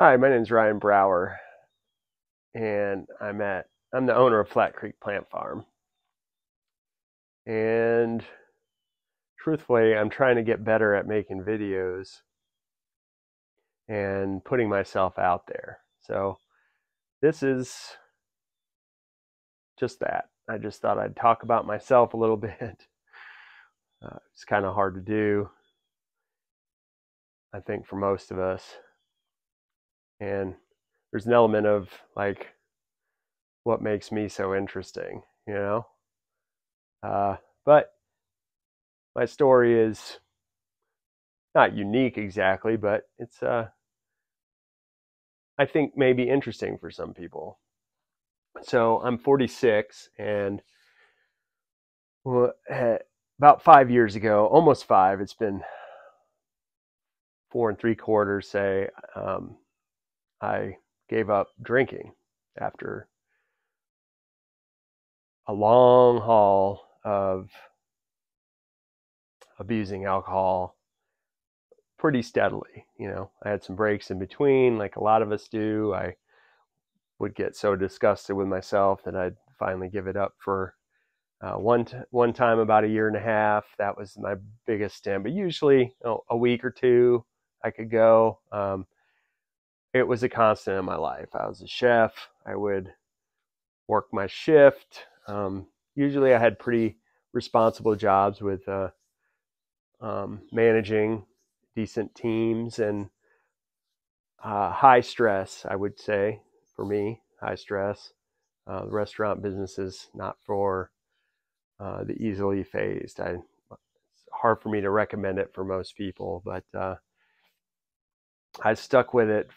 Hi, my name is Ryan Brower, and I'm the owner of Flat Creek Plant Farm. And truthfully, I'm trying to get better at making videos and putting myself out there. So this is just that. I just thought I'd talk about myself a little bit. It's kind of hard to do, I think, for most of us. And there's an element of like what makes me so interesting, you know? But my story is not unique exactly, but it's I think maybe interesting for some people. So I'm 46, and about 5 years ago, almost five, it's been 4 3/4, say, I gave up drinking after a long haul of abusing alcohol pretty steadily. I had some breaks in between, like a lot of us do. I would get so disgusted with myself that I'd finally give it up for one time about a year and a half. That was my biggest stint, but usually a week or two I could go. It was a constant in my life. I was a chef. I would work my shift. Usually I had pretty responsible jobs with managing decent teams and high stress, I would say, for me, high stress. The restaurant business is not for the easily phased. It's hard for me to recommend it for most people, but I stuck with it,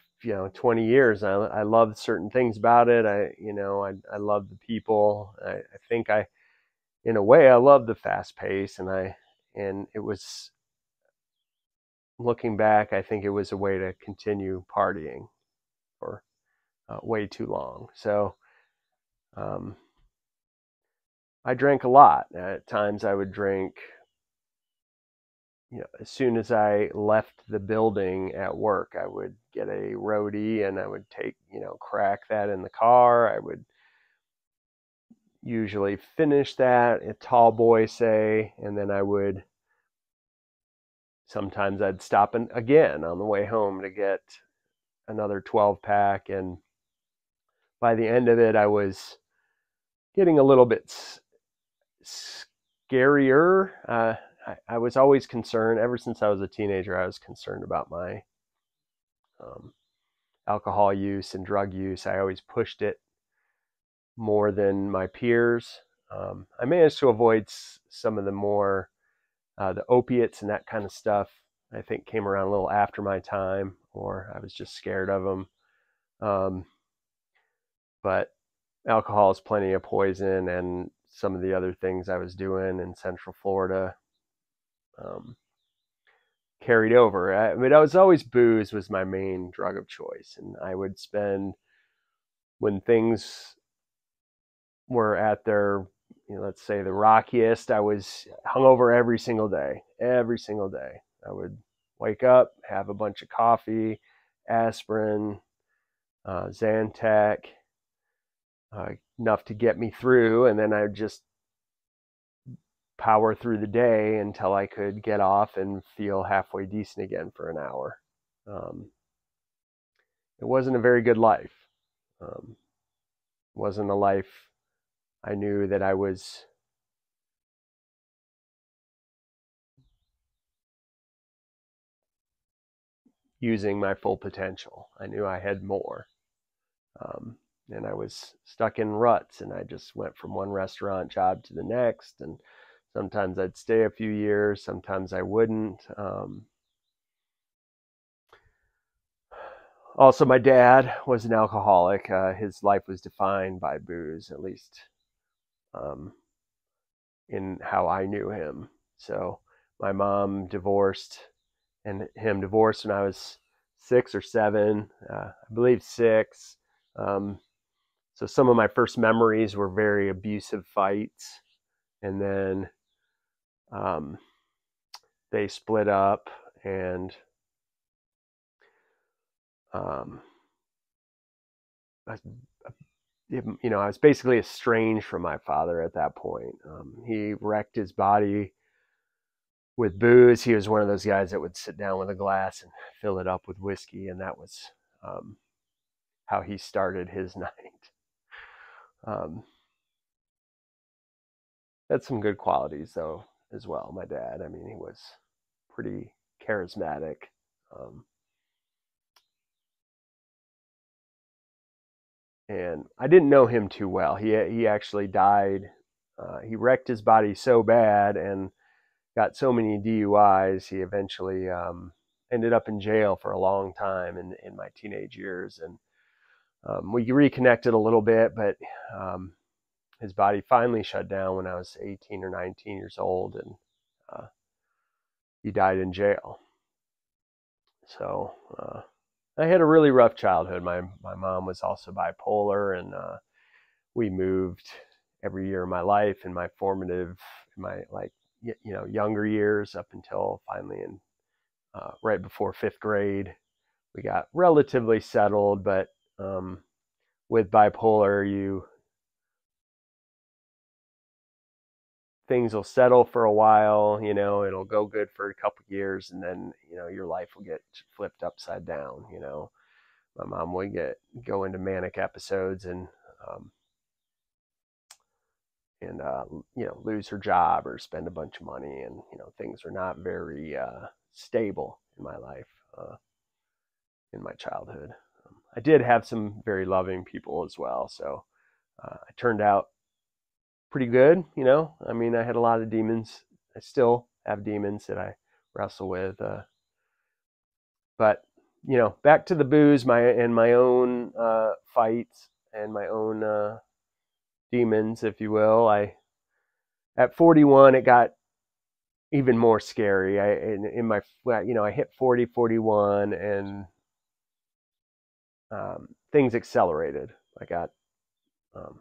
20 years. I love certain things about it. I love the people. I think in a way, I love the fast pace, and it was, looking back, I think it was a way to continue partying for way too long. So um, I drank a lot. At times I would drink, as soon as I left the building at work, I would get a roadie and I would take, crack that in the car. I would usually finish that, a tall boy, say, and then sometimes I'd stop again on the way home to get another 12 pack. And by the end of it, I was getting a little bit scarier. I was always concerned, ever since I was a teenager, I was concerned about my um, alcohol use and drug use. I always pushed it more than my peers. I managed to avoid some of the more, the opiates and that kind of stuff. I think came around a little after my time, or I was just scared of them. But alcohol is plenty of poison, and some of the other things I was doing in Central Florida um, carried over. I was always, booze was my main drug of choice, and I would spend, when things were at their, let's say, the rockiest, I was hungover every single day. Every single day, I would wake up, have a bunch of coffee, aspirin, Zantac, enough to get me through, and then I would just power through the day until I could get off and feel halfway decent again for an hour. Um, it wasn't a very good life. Um, wasn't a life I knew that I was using my full potential. I knew I had more. Um, and I was stuck in ruts, and I just went from one restaurant job to the next. And sometimes I'd stay a few years, sometimes I wouldn't. Also, my dad was an alcoholic. His life was defined by booze, at least um, in how I knew him. So my mom divorced, and him divorced when I was 6 or 7, I believe 6. Um, so some of my first memories were very abusive fights, and then um, they split up, and I was basically estranged from my father at that point. He wrecked his body with booze. He was one of those guys that would sit down with a glass and fill it up with whiskey, and that was um, how he started his night. Um, had some good qualities though as well. My dad, I mean, he was pretty charismatic. Um, and I didn't know him too well. He actually died. He wrecked his body so bad and got so many DUIs. He eventually ended up in jail for a long time in my teenage years, and we reconnected a little bit, but um, his body finally shut down when I was 18 or 19 years old, and uh, he died in jail. So I had a really rough childhood. My mom was also bipolar, and we moved every year of my life in my formative, in my younger years up until finally in right before fifth grade, we got relatively settled. But with bipolar, things will settle for a while, it'll go good for a couple of years, and then your life will get flipped upside down. My mom would go into manic episodes um, and lose her job or spend a bunch of money, and things were not very stable in my life in my childhood. I did have some very loving people as well, so I turned out pretty good. I mean, I had a lot of demons. I still have demons that I wrestle with, but back to the booze, my own fights and my own demons, if you will. At 41, it got even more scary. I hit 40, 41, and things accelerated. I got, um,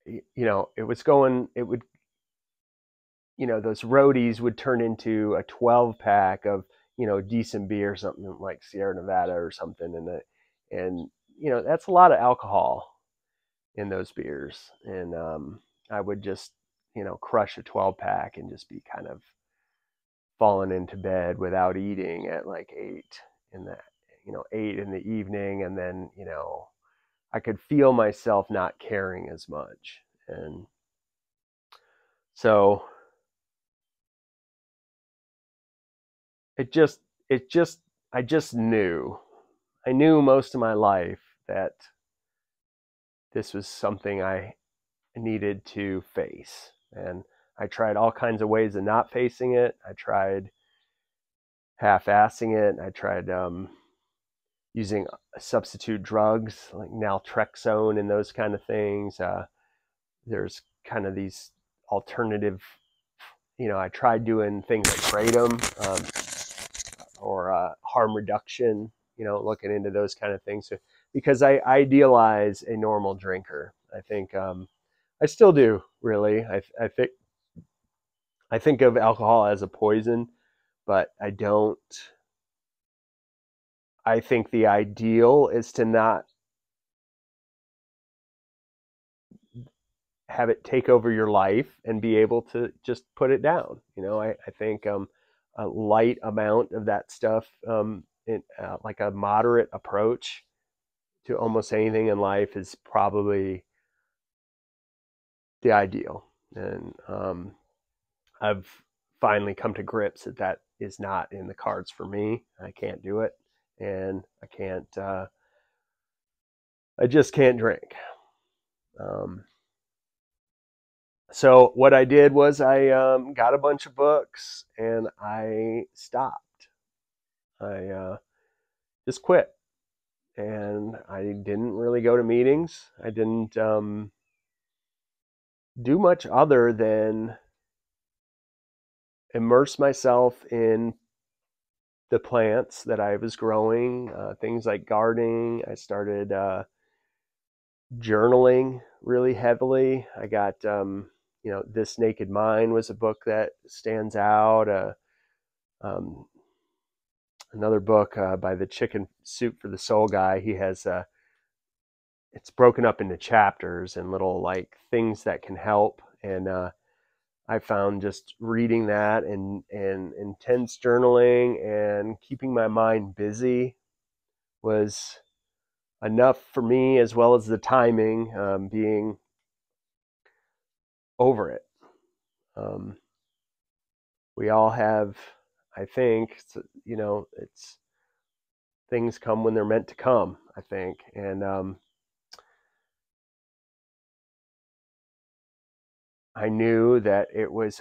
it was going. It would, those roadies would turn into a 12 pack of decent beer, something like Sierra Nevada or something, and that's a lot of alcohol in those beers, and I would just crush a 12 pack and just be kind of falling into bed without eating at like 8 in the 8 in the evening, and then I could feel myself not caring as much, and so it just it just I just knew. I knew most of my life that this was something I needed to face, and I tried all kinds of ways of not facing it. I tried half-assing it. I tried using substitute drugs like naltrexone and those kind of things. There's kind of these alternative, I tried doing things like kratom or harm reduction, looking into those kind of things. So, because I idealize a normal drinker. I think I still do, really. I think of alcohol as a poison, but I don't. I think the ideal is to not have it take over your life and be able to just put it down. I think a light amount of that stuff, like a moderate approach to almost anything in life, is probably the ideal. And I've finally come to grips that is not in the cards for me. I can't do it, and I can't. I just can't drink. Um, So what I did was I got a bunch of books and I stopped. I just quit, and I didn't really go to meetings. I didn't do much other than immerse myself in the plants that I was growing, things like gardening. I started journaling really heavily. I got, This Naked Mind was a book that stands out. Um, another book by the Chicken Soup for the Soul guy. He has it's broken up into chapters and little like things that can help. And I found just reading that and intense journaling and keeping my mind busy was enough for me, as well as the timing being over it. Um, we all have, I think, it's things come when they're meant to come, I think. And I knew that it was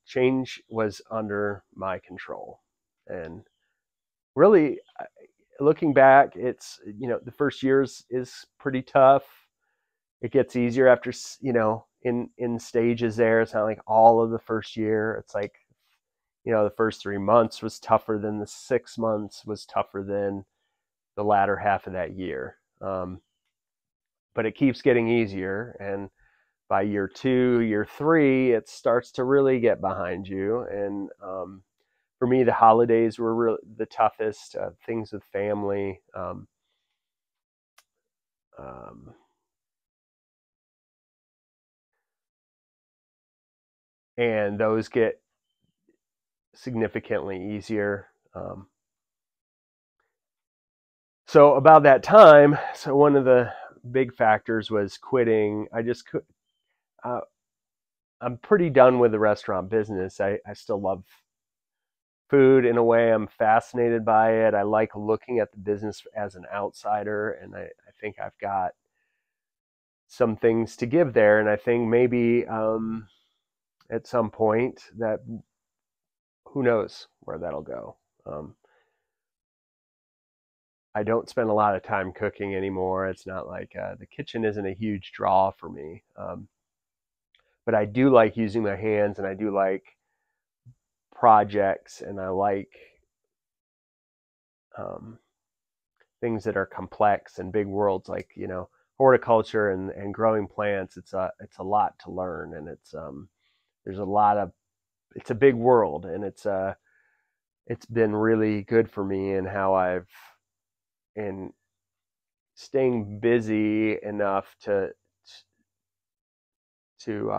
change was under my control. And really, looking back, it's, the first years is pretty tough. It gets easier after, in stages there. It's not like all of the first year. It's like, the first 3 months was tougher than the 6 months was tougher than the latter half of that year. But it keeps getting easier. And by year 2, year 3, it starts to really get behind you. And for me, the holidays were really the toughest. Things with family. And those get significantly easier. So about that time, so one of the big factors was quitting. I just could. I'm pretty done with the restaurant business. I still love food in a way. I'm fascinated by it. I like looking at the business as an outsider, and I think I've got some things to give there. And I think maybe at some point that, who knows where that'll go. I don't spend a lot of time cooking anymore. It's not like the kitchen isn't a huge draw for me. But I do like using my hands, and I do like projects, and I like um, things that are complex and big worlds, like horticulture and growing plants. It's a lot to learn, and there's a lot of it's a big world, and it's been really good for me and how I've in staying busy enough to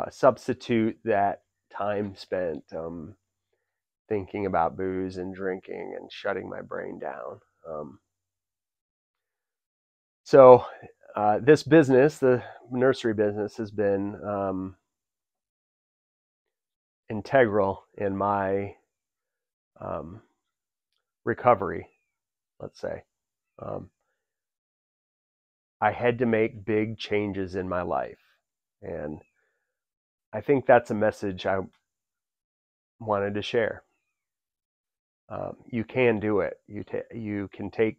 substitute that time spent thinking about booze and drinking and shutting my brain down. So this business, the nursery business, has been integral in my um, recovery, let's say. Um, I had to make big changes in my life. And I think that's a message I wanted to share. You can do it. You can take.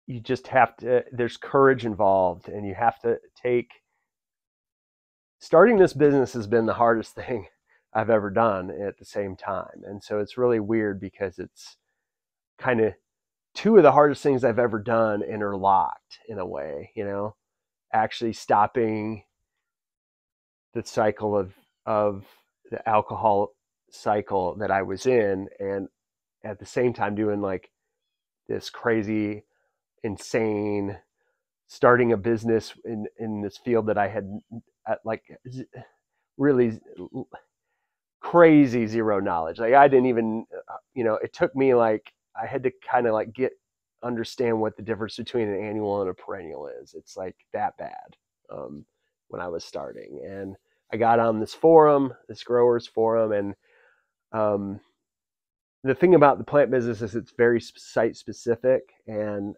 You just have to. There's courage involved, and you have to take. Starting this business has been the hardest thing I've ever done at the same time, and so it's really weird because it's kind of two of the hardest things I've ever done interlocked in a way. Actually stopping the cycle of the alcohol cycle that I was in, and at the same time doing like this crazy, insane, starting a business in this field that I had like really crazy zero knowledge. Like I didn't even, it took me like I had to kind of like understand what the difference between an annual and a perennial is. It's like that bad when I was starting, and I got on this forum, this growers forum, and the thing about the plant business is it's very site specific, and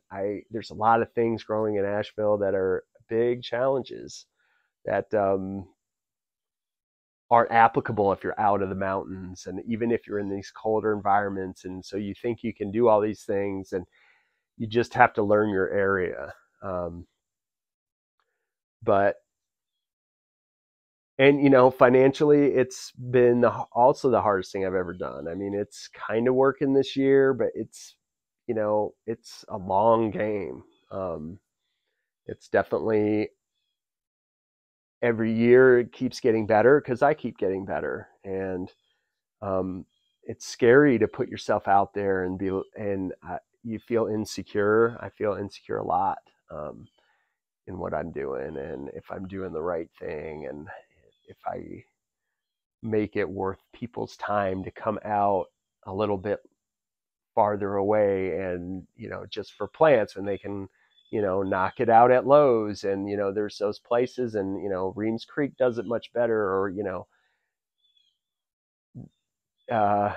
there's a lot of things growing in Asheville that are big challenges that aren't applicable if you're out of the mountains, and even if you're in these colder environments. And so you think you can do all these things, and you just have to learn your area. But financially, it's been also the hardest thing I've ever done. I mean, it's kind of working this year, but it's a long game. It's definitely every year it keeps getting better because I keep getting better, and it's scary to put yourself out there and you feel insecure. I feel insecure a lot in what I'm doing, and if I'm doing the right thing, and if I make it worth people's time to come out a little bit farther away, and just for plants when they can knock it out at Lowe's, and there's those places, and Reams Creek does it much better, or uh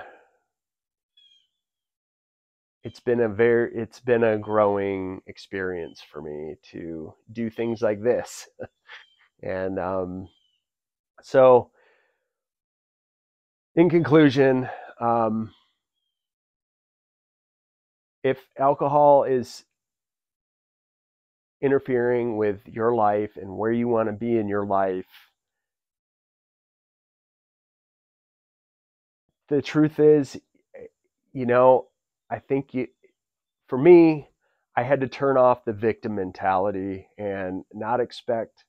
it's been a growing experience for me to do things like this. And so in conclusion, um if alcohol is interfering with your life and where you want to be in your life, the truth is, I think for me, I had to turn off the victim mentality and not expect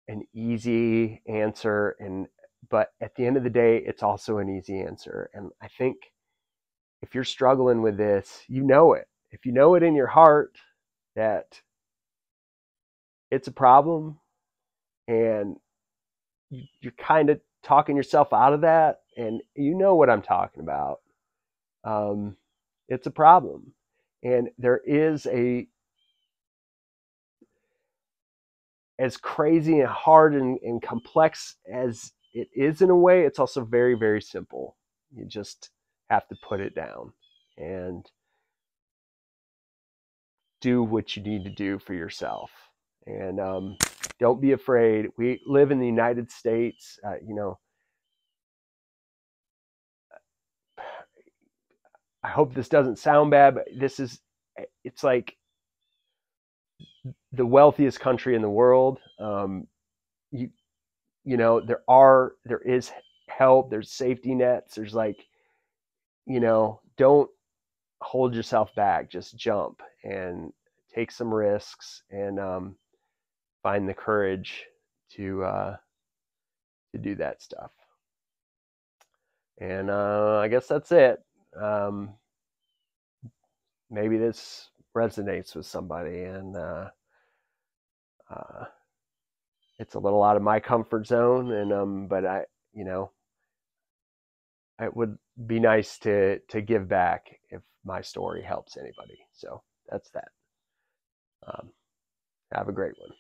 an easy answer. But at the end of the day, it's also an easy answer. And I think if you're struggling with this, you know it. If you know it in your heart that it's a problem, and you're kind of talking yourself out of that, and you know what I'm talking about. It's a problem. And there is as crazy and hard and complex as it is in a way, it's also very, very simple. You just have to put it down and do what you need to do for yourself. And don't be afraid. We live in the United States. I hope this doesn't sound bad, but it's like the wealthiest country in the world. You there is help. There's safety nets. There's don't hold yourself back. Just jump and take some risks, and find the courage to do that stuff. And I guess that's it. Um, Maybe this resonates with somebody, and uh, it's a little out of my comfort zone. And but it would be nice to give back if my story helps anybody. So that's that. Um, have a great one.